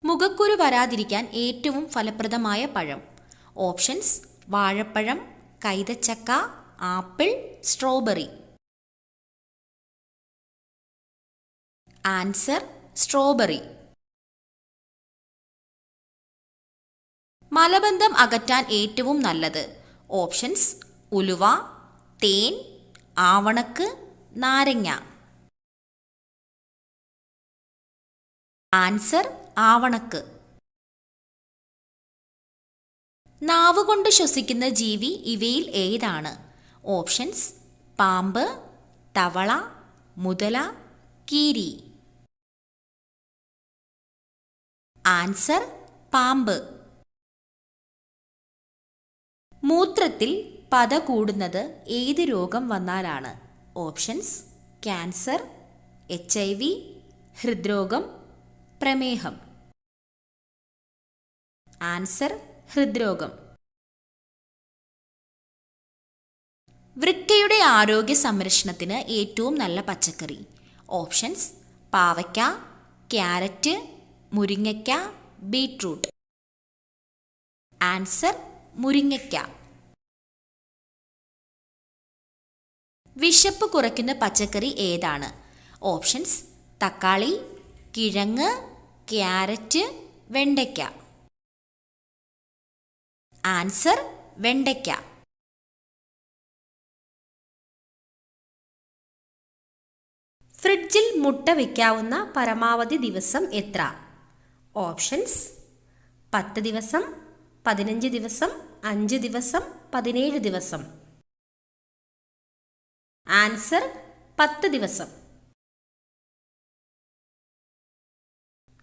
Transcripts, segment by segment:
മുഖക്കുരു വരാതിരിക്കാൻ ഏറ്റവും ഫലപ്രദമായ പഴം. ഓപ്ഷൻസ്: വാഴപ്പഴം, കൈതച്ചക്ക, ആപ്പിൾ, സ്ട്രോബെറി. Answer: strawberry. മലബന്ധം അകറ്റാൻ ഏറ്റവും നല്ലത്. ഓപ്ഷൻസ്: ഉലുവ, തേൻ, ആവണക്ക്, നാരങ്ങ. ആൻസർ: ആവണക്ക്. നാവുകൊണ്ട് ശ്വസിക്കുന്ന ജീവി ഇവയിൽ ഏതാണ്? ഓപ്ഷൻസ്: പാമ്പ്, തവള, മുതല, കീരി. ആൻസർ: പാമ്പ്. മൂത്രത്തിൽ പത കൂടുന്നത് ഏത് രോഗം വന്നാലാണ്? ഓപ്ഷൻസ്: ക്യാൻസർ, HIV, ഹൃദ്രോഗം, പ്രമേഹം. ആൻസർ: ഹൃദ്രോഗം. വൃക്കയുടെ ആരോഗ്യ സംരക്ഷണത്തിന് ഏറ്റവും നല്ല പച്ചക്കറി. ഓപ്ഷൻസ്: പാവയ്ക്ക, ക്യാരറ്റ്, മുരിങ്ങയ്ക്ക, ബീട്രൂട്ട്. ആൻസർ: മുരിങ്ങയ്ക്ക. വിശപ്പ് കുറയ്ക്കുന്ന പച്ചക്കറി ഏതാണ്? ഓപ്ഷൻസ്: തക്കാളി, കിഴങ്ങ്, ക്യാരറ്റ്, വെണ്ടയ്ക്ക. ആൻസർ: വെണ്ടയ്ക്ക. ഫ്രിഡ്ജിൽ മുട്ട വയ്ക്കാവുന്ന പരമാവധി ദിവസം എത്ര? ഓപ്ഷൻസ്: 10 ദിവസം, 15 ദിവസം, 5 ദിവസം, 17 ദിവസം. ആൻസർ: 10 ദിവസം.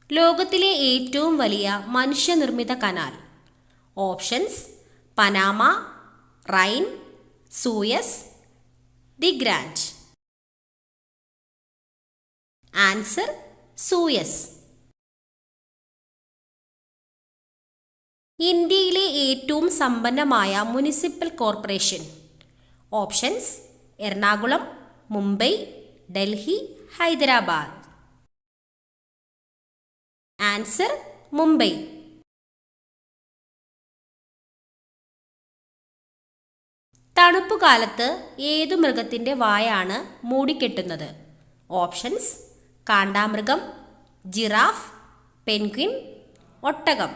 ലോകത്തിലെ ഏറ്റവും വലിയ മനുഷ്യനിർമ്മിത canal. Options: Panama, Rhine, Suez, the Grand. Answer: Suez. ഇന്ത്യയിലെ ഏറ്റവും സമ്പന്നമായ municipal corporation. Options: Ernakulam, Mumbai, Delhi, Hyderabad. Answer: Mumbai. തണുപ്പുകാലത്ത് ഏതു മൃഗത്തിന്റെ വായാണ് മൂടിക്കെട്ടുന്നത്? ഓപ്ഷൻസ്: കാണ്ടാമൃഗം, ജിറാഫ്, പെൻഗ്വിൻ, ഒട്ടകം.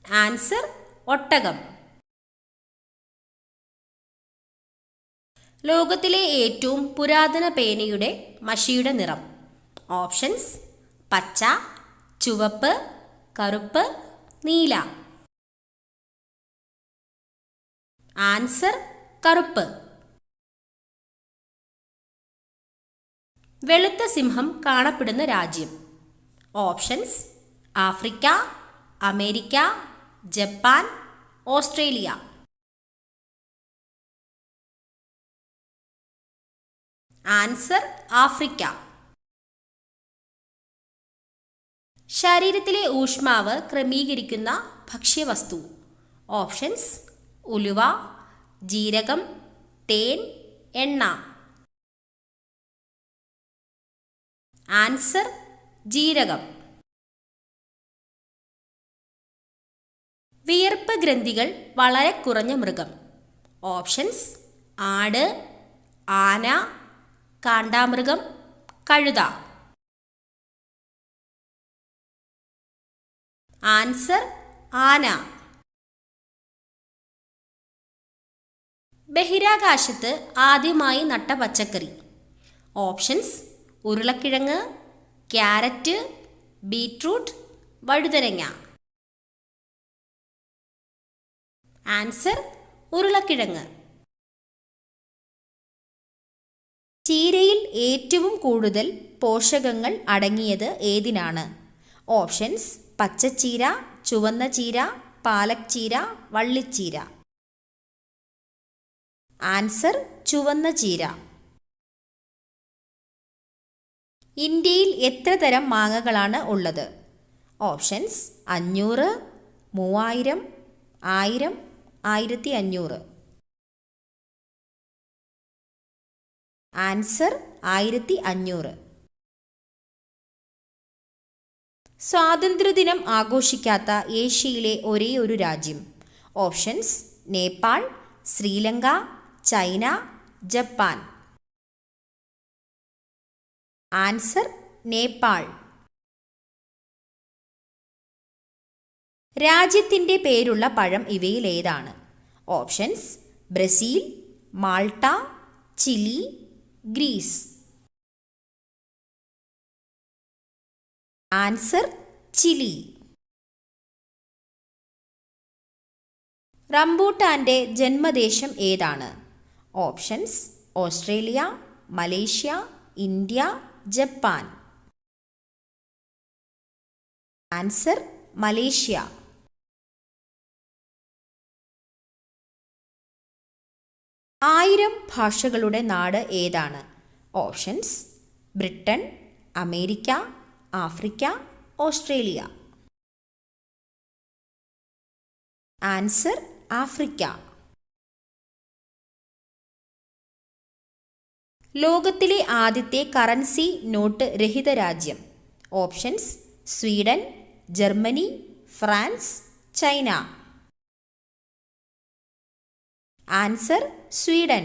ആൻസർ: ഒട്ടകം. ലോകത്തിലെ ഏറ്റവും പുരാതന പേനയുടെ മഷിയുടെ നിറം. ഓപ്ഷൻസ്: പച്ച, ചുവപ്പ്, കറുപ്പ്, നീല. ആൻസർ: കറുപ്പ്. വെളുത്ത സിംഹം കാണപ്പെടുന്ന രാജ്യം. Options: Africa, America, Japan, Australia. Answer: Africa. ശരീരത്തിലെ ഊഷ്മാവ് ക്രമീകരിക്കുന്ന ഭക്ഷ്യവസ്തു. ഓപ്ഷൻസ്: ഉലുവ, ജീരകം, തേൻ, എണ്ണ. ആൻസർ: ജീരകം. വിയർപ്പ് ഗ്രന്ഥികൾ വളരെ കുറഞ്ഞ മൃഗം. ഓപ്ഷൻസ്: ആട്, ആന, കാണ്ടാമൃഗം, കഴുത. ആൻസർ: ആന. ബഹിരാകാശത്ത് ആദ്യമായി നട്ട പച്ചക്കറി. ഓപ്ഷൻസ്: ഉരുളക്കിഴങ്ങ്, ക്യാരറ്റ്, ബീട്രൂട്ട്, വഴുതനങ്ങ. ആൻസർ: ഉരുളക്കിഴങ്ങ്. ചീരയിൽ ഏറ്റവും കൂടുതൽ പോഷകങ്ങൾ അടങ്ങിയത് ഏതിനാണ്? ഓപ്ഷൻസ്: പച്ചച്ചീര, ചുവന്ന ചീര, പാലക് ചീര, വള്ളിച്ചീര. ആൻസർ: ചുവന്ന ചീര. ഇന്ത്യയിൽ എത്ര തരം മാങ്ങകളാണ് ഉള്ളത്? ഓപ്ഷൻസ്: 500, 3000, 1000, 1500. ആൻസർ: 1500. സ്വാതന്ത്ര്യദിനം ആഘോഷിക്കാത്ത ഏഷ്യയിലെ ഒരേയൊരു രാജ്യം. Options: Nepal, Sri Lanka, China, Japan. Answer: Nepal. രാജ്യത്തിൻ്റെ പേരുള്ള പഴം ഇവയിൽ ഏതാണ്? Options: Brazil, Malta, Chile, Greece. Answer: Chile. റംബൂട്ടാന്റെ ജന്മദേശം ഏതാണ്? Options: Australia, Malaysia, India, Japan. Answer: Malaysia. ആയിരം ഭാഷകളുടെ നാട് ഏതാണ്? Options: Britain, America, Africa, Australia. Answer: Africa. ലോകത്തിലെ ആദ്യത്തെ കറൻസി നോട്ട് രഹിത രാജ്യം. Options: Sweden, Germany, France, China. Answer: Sweden.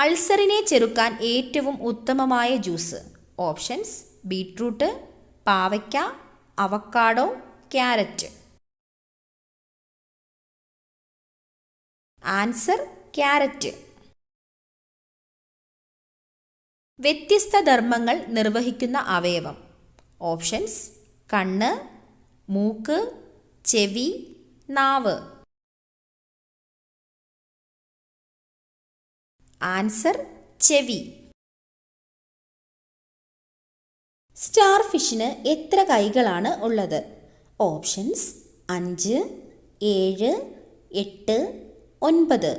അൾസറിനെ ചെറുക്കാൻ ഏറ്റവും ഉത്തമമായ ജ്യൂസ്. ഓപ്ഷൻസ്: ബീട്രൂട്ട്, പാവയ്ക്ക, അവക്കാഡോ, ക്യാരറ്റ്. Answer: carrot. വ്യത്യസ്ത ധർമ്മങ്ങൾ നിർവഹിക്കുന്ന അവയവം. ഓപ്ഷൻസ്: കണ്ണ്, മൂക്ക്, ചെവി, നാവ്. ആൻസർ: ചെവി. സ്റ്റാർ ഫിഷിന് എത്ര കൈകളാണ് ഉള്ളത്? ഓപ്ഷൻസ്: 5, 7, 8, 9.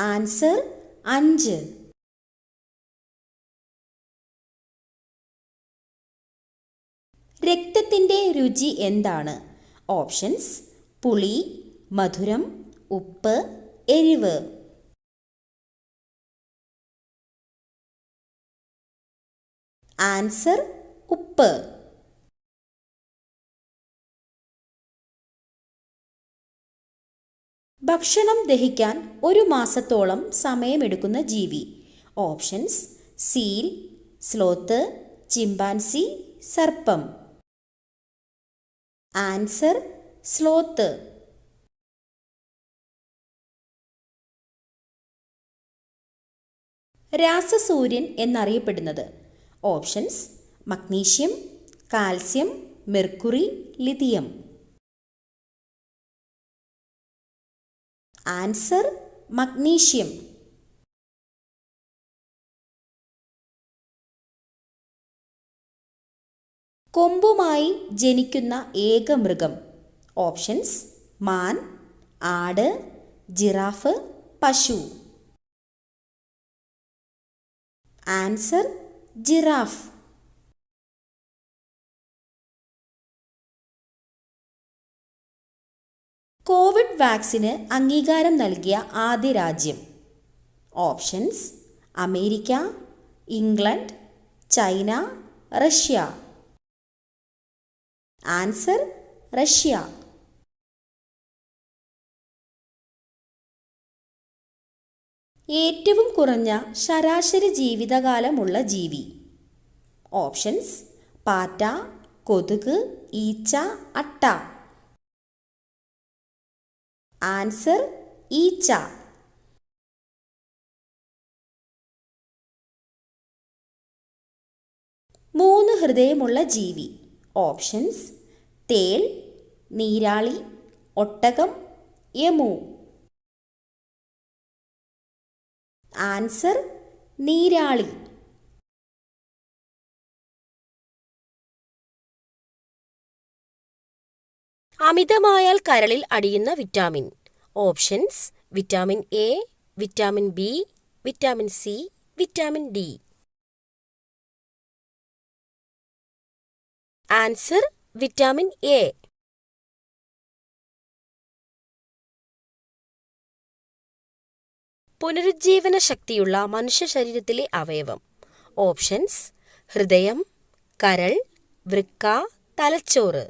ആൻസർ: 5. രക്തത്തിൻ്റെ രുചി എന്താണ്? ഓപ്ഷൻസ്: പുളി, മധുരം, ഉപ്പ്, എരിവ്. ആൻസർ: ഉപ്പ്. ഭക്ഷണം ദഹിക്കാൻ ഒരു മാസത്തോളം സമയമെടുക്കുന്ന ജീവി. ഓപ്ഷൻസ്: സീൽ, സ്ലോത്ത്, ചിമ്പാൻസി, സർപ്പം. Answer: sloth. രാസസൂര്യൻ എന്നറിയപ്പെടുന്നത്. Options: magnesium, calcium, mercury, lithium. Answer: magnesium. കൊമ്പുമായി ജനിക്കുന്ന ഏക മൃഗം. ഓപ്ഷൻസ്: മാൻ, ആട്, ജിറാഫ്, പശു. Answer: giraffe. കോവിഡ് വാക്സിന് അംഗീകാരം നൽകിയ ആദ്യ രാജ്യം. Options: America, England, China, Russia. Answer: Russia. ഏറ്റവും കുറഞ്ഞ ശരാശരി ജീവിതകാലമുള്ള ജീവി. ഓപ്ഷൻസ്: പാറ്റ, കൊതുക്, ഈച്ച, അട്ട. ആൻസർ: ഈച്ച. മൂന്ന് ഹൃദയമുള്ള ജീവി. ഓപ്ഷൻസ്: തേൾ, നീരാളി, ഒട്ടകം, യമു. ആൻസർ: നീരാളി. അമിതമായാൽ കരളിൽ അടിയുന്ന vitamin. Options: vitamin A, vitamin B, vitamin C, vitamin D. Answer: vitamin A. പുനരുജ്ജീവന ശക്തിയുള്ള മനുഷ്യ ശരീരത്തിലെ അവയവം? ഓപ്ഷൻസ്: ഹൃദയം, കരൾ, വൃക്ക, തലച്ചോറ്.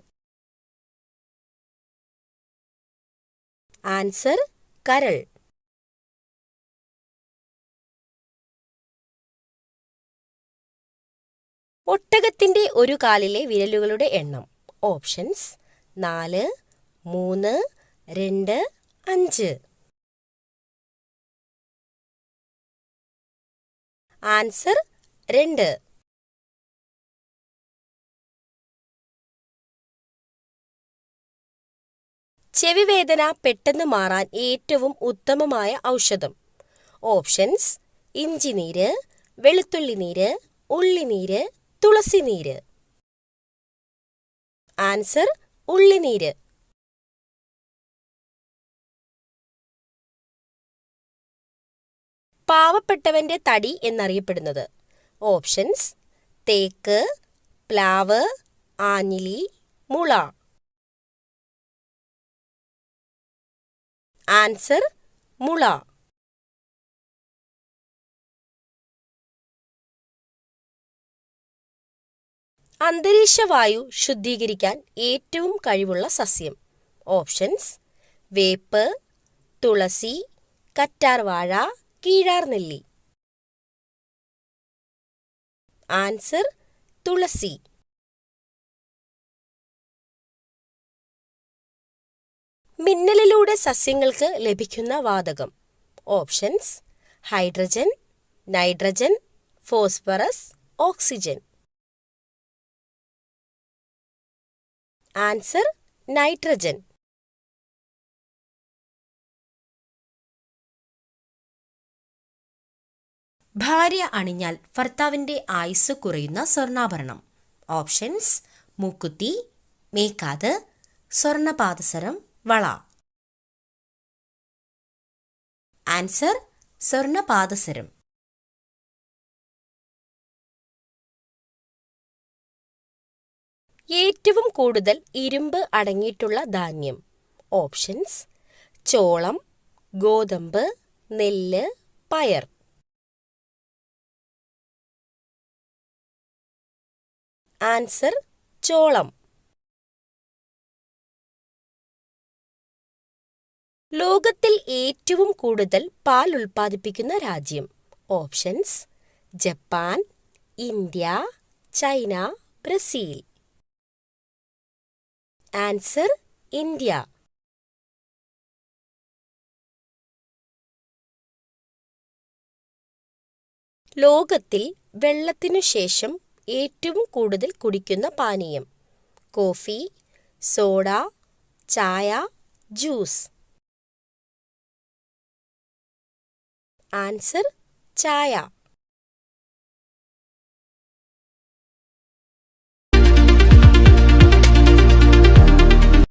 ആൻസർ: കരൾ. ഒട്ടകത്തിന്റെ ഒരു കാലിലെ വിരലുകളുടെ എണ്ണം? ഓപ്ഷൻസ്: 4, 3, 2, 5. ആൻസർ: 2. ചെവിവേദന പെട്ടെന്ന് മാറാൻ ഏറ്റവും ഉത്തമമായ ഔഷധം? ഓപ്ഷൻസ്: ഇഞ്ചിനീര്, വെളുത്തുള്ളിനീര്, ഉള്ളിനീര്, തുളസിനീര്. ആൻസർ: ഉള്ളിനീര്. പാവപ്പെട്ടവന്റെ തടി എന്നറിയപ്പെടുന്നത്? ഓപ്ഷൻസ്: തേക്ക്, പ്ലാവ്, ആഞ്ഞിലി, മുള. ആൻസർ: മുള. അന്തരീക്ഷവായു ശുദ്ധീകരിക്കാൻ ഏറ്റവും കഴിവുള്ള സസ്യം? ഓപ്ഷൻസ്: വേപ്പ്, തുളസി, കറ്റാർവാഴ, കീഴാർനെല്ലി. ആൻസർ: തുളസി. മിന്നലിലൂടെ സസ്യങ്ങൾക്ക് ലഭിക്കുന്ന വാതകം? Options: hydrogen, nitrogen, phosphorus, oxygen. Answer: nitrogen. ഭാര്യ അണിഞ്ഞാൽ ഭർത്താവിന്റെ ആയുസ് കുറയുന്ന സ്വർണ്ണാഭരണം? ഓപ്ഷൻസ്: മൂക്കുത്തി, മേക്കാത്, സ്വർണ്ണപാദസരം, വള. ആൻസർ: സ്വർണ്ണപാദസരം. ഏറ്റവും കൂടുതൽ ഇരുമ്പ് അടങ്ങിയിട്ടുള്ള ധാന്യം? ഓപ്ഷൻസ്: ചോളം, ഗോതമ്പ്, നെല്ല്, പയർ. ആൻസർ: ചോളം. ലോകത്തിൽ ഏറ്റവും കൂടുതൽ പാൽ ഉൽപ്പാദിപ്പിക്കുന്ന രാജ്യം? Options: Japan, India, China, Brazil. Answer: India. ലോകത്തിൽ വെള്ളത്തിനു ശേഷം ഏറ്റവും കൂടുതൽ കുടിക്കുന്ന പാനീയം? കോഫി, സോഡ, ചായ, ജ്യൂസ്. ആൻസർ: ചായ.